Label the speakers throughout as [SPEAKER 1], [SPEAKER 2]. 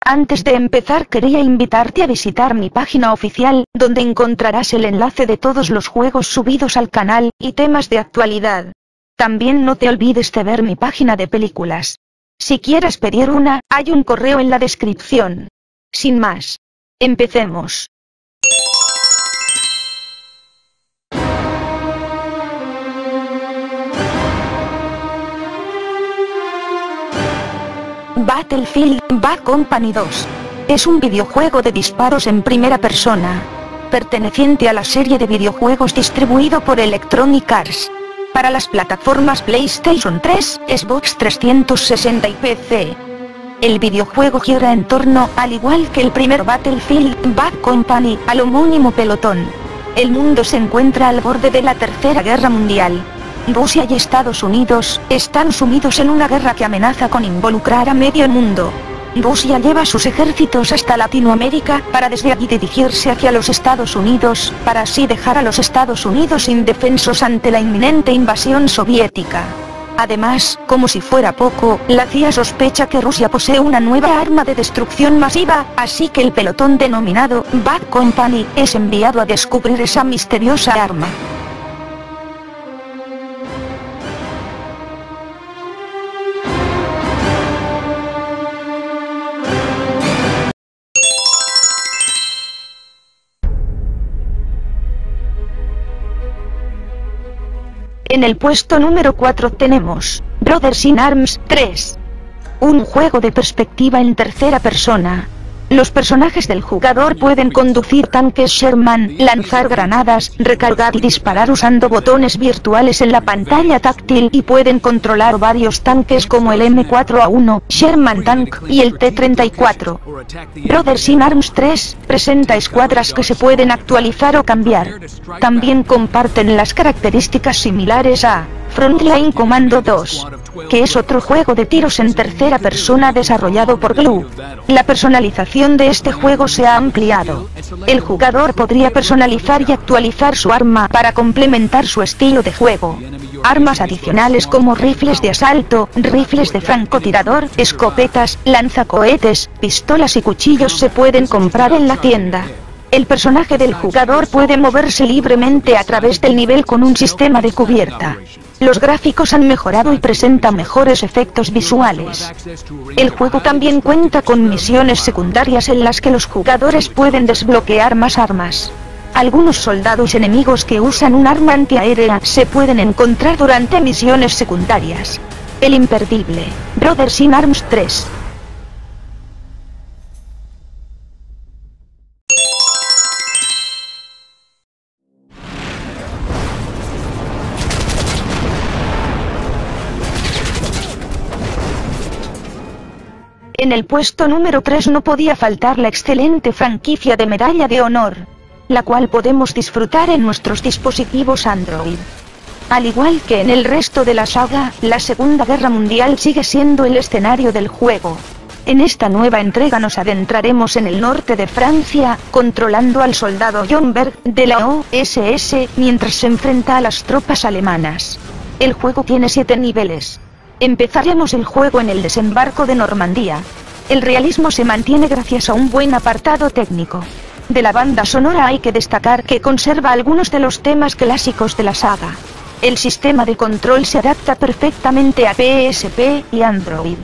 [SPEAKER 1] Antes de empezar quería invitarte a visitar mi página oficial, donde encontrarás el enlace de todos los juegos subidos al canal, y temas de actualidad. También no te olvides de ver mi página de películas. Si quieres pedir una, hay un correo en la descripción. Sin más. Empecemos. Battlefield: Bad Company 2. Es un videojuego de disparos en primera persona, perteneciente a la serie de videojuegos distribuido por Electronic Arts, para las plataformas PlayStation 3, Xbox 360 y PC. El videojuego gira en torno, al igual que el primer Battlefield: Bad Company, al homónimo pelotón. El mundo se encuentra al borde de la Tercera Guerra Mundial. Rusia y Estados Unidos están sumidos en una guerra que amenaza con involucrar a medio mundo. Rusia lleva sus ejércitos hasta Latinoamérica, para desde allí dirigirse hacia los Estados Unidos, para así dejar a los Estados Unidos indefensos ante la inminente invasión soviética. Además, como si fuera poco, la CIA sospecha que Rusia posee una nueva arma de destrucción masiva, así que el pelotón denominado Bad Company es enviado a descubrir esa misteriosa arma. En el puesto número 4 tenemos Brothers in Arms 3. Un juego de perspectiva en tercera persona. Los personajes del jugador pueden conducir tanques Sherman, lanzar granadas, recargar y disparar usando botones virtuales en la pantalla táctil, y pueden controlar varios tanques como el M4A1, Sherman Tank, y el T-34. Brothers in Arms 3 presenta escuadras que se pueden actualizar o cambiar. También comparten las características similares a Frontline Commando 2, que es otro juego de tiros en tercera persona desarrollado por Glue. La personalización de este juego se ha ampliado. El jugador podría personalizar y actualizar su arma para complementar su estilo de juego. Armas adicionales como rifles de asalto, rifles de francotirador, escopetas, lanzacohetes, pistolas y cuchillos se pueden comprar en la tienda. El personaje del jugador puede moverse libremente a través del nivel con un sistema de cubierta. Los gráficos han mejorado y presentan mejores efectos visuales. El juego también cuenta con misiones secundarias en las que los jugadores pueden desbloquear más armas. Algunos soldados enemigos que usan un arma antiaérea se pueden encontrar durante misiones secundarias. El imperdible Brothers in Arms 3. En el puesto número 3 no podía faltar la excelente franquicia de Medalla de Honor, la cual podemos disfrutar en nuestros dispositivos Android. Al igual que en el resto de la saga, la Segunda Guerra Mundial sigue siendo el escenario del juego. En esta nueva entrega nos adentraremos en el norte de Francia, controlando al soldado John Berg, de la OSS, mientras se enfrenta a las tropas alemanas. El juego tiene 7 niveles. Empezaremos el juego en el desembarco de Normandía. El realismo se mantiene gracias a un buen apartado técnico. De la banda sonora hay que destacar que conserva algunos de los temas clásicos de la saga. El sistema de control se adapta perfectamente a PSP y Android.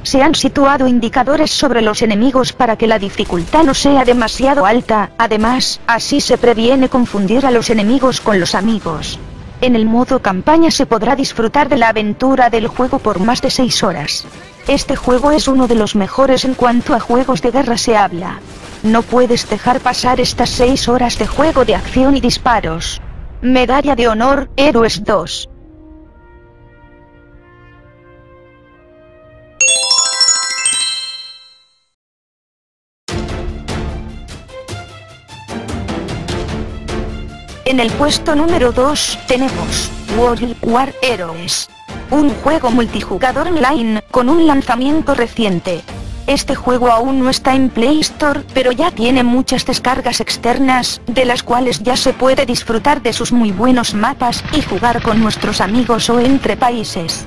[SPEAKER 1] Se han situado indicadores sobre los enemigos para que la dificultad no sea demasiado alta, además, así se previene confundir a los enemigos con los amigos. En el modo campaña se podrá disfrutar de la aventura del juego por más de 6 horas. Este juego es uno de los mejores en cuanto a juegos de guerra se habla. No puedes dejar pasar estas 6 horas de juego de acción y disparos. Medalla de Honor, Héroes 2. En el puesto número 2 tenemos World War Heroes, un juego multijugador online con un lanzamiento reciente. Este juego aún no está en Play Store, pero ya tiene muchas descargas externas, de las cuales ya se puede disfrutar de sus muy buenos mapas y jugar con nuestros amigos o entre países.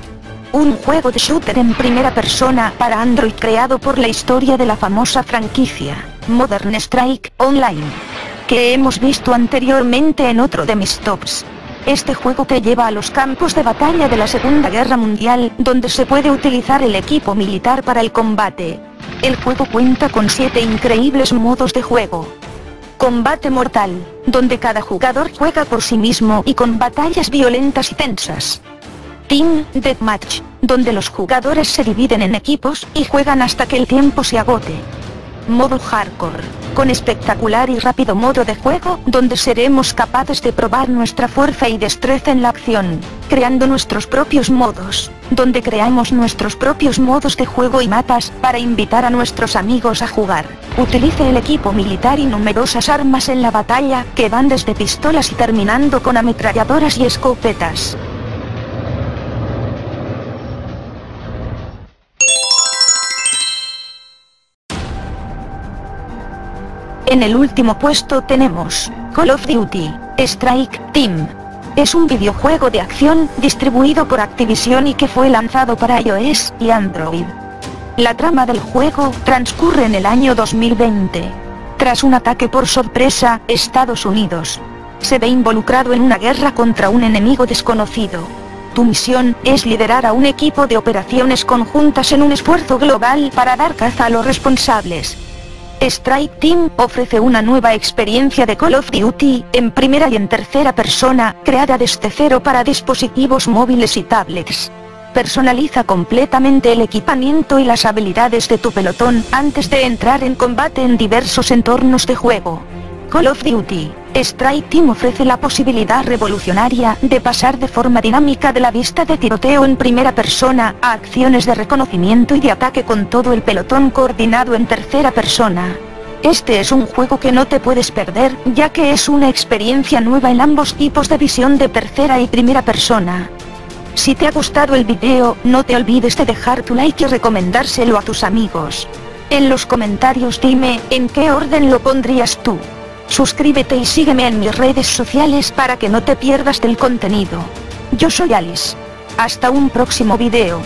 [SPEAKER 1] un juego de shooter en primera persona para Android creado por la historia de la famosa franquicia Modern Strike Online, que hemos visto anteriormente en otro de mis tops. Este juego te lleva a los campos de batalla de la Segunda Guerra Mundial, donde se puede utilizar el equipo militar para el combate. El juego cuenta con 7 increíbles modos de juego. Combate mortal, donde cada jugador juega por sí mismo y con batallas violentas y tensas. Team Deathmatch, donde los jugadores se dividen en equipos y juegan hasta que el tiempo se agote. Modo Hardcore, con espectacular y rápido modo de juego, donde seremos capaces de probar nuestra fuerza y destreza en la acción, creando nuestros propios modos, donde creamos nuestros propios modos de juego y mapas, para invitar a nuestros amigos a jugar. Utilice el equipo militar y numerosas armas en la batalla, que van desde pistolas y terminando con ametralladoras y escopetas. En el último puesto tenemos Call of Duty Strike Team. Es un videojuego de acción distribuido por Activision y que fue lanzado para iOS y Android. La trama del juego transcurre en el año 2020. Tras un ataque por sorpresa, Estados Unidos se ve involucrado en una guerra contra un enemigo desconocido. Tu misión es liderar a un equipo de operaciones conjuntas en un esfuerzo global para dar caza a los responsables. Strike Team ofrece una nueva experiencia de Call of Duty, en primera y en tercera persona, creada desde cero para dispositivos móviles y tablets. Personaliza completamente el equipamiento y las habilidades de tu pelotón, antes de entrar en combate en diversos entornos de juego. Call of Duty Strike Team ofrece la posibilidad revolucionaria de pasar de forma dinámica de la vista de tiroteo en primera persona a acciones de reconocimiento y de ataque con todo el pelotón coordinado en tercera persona. Este es un juego que no te puedes perder, ya que es una experiencia nueva en ambos tipos de visión de tercera y primera persona. Si te ha gustado el video, no te olvides de dejar tu like y recomendárselo a tus amigos. En los comentarios dime, ¿en qué orden lo pondrías tú? Suscríbete y sígueme en mis redes sociales para que no te pierdas del contenido. Yo soy Alice. Hasta un próximo video.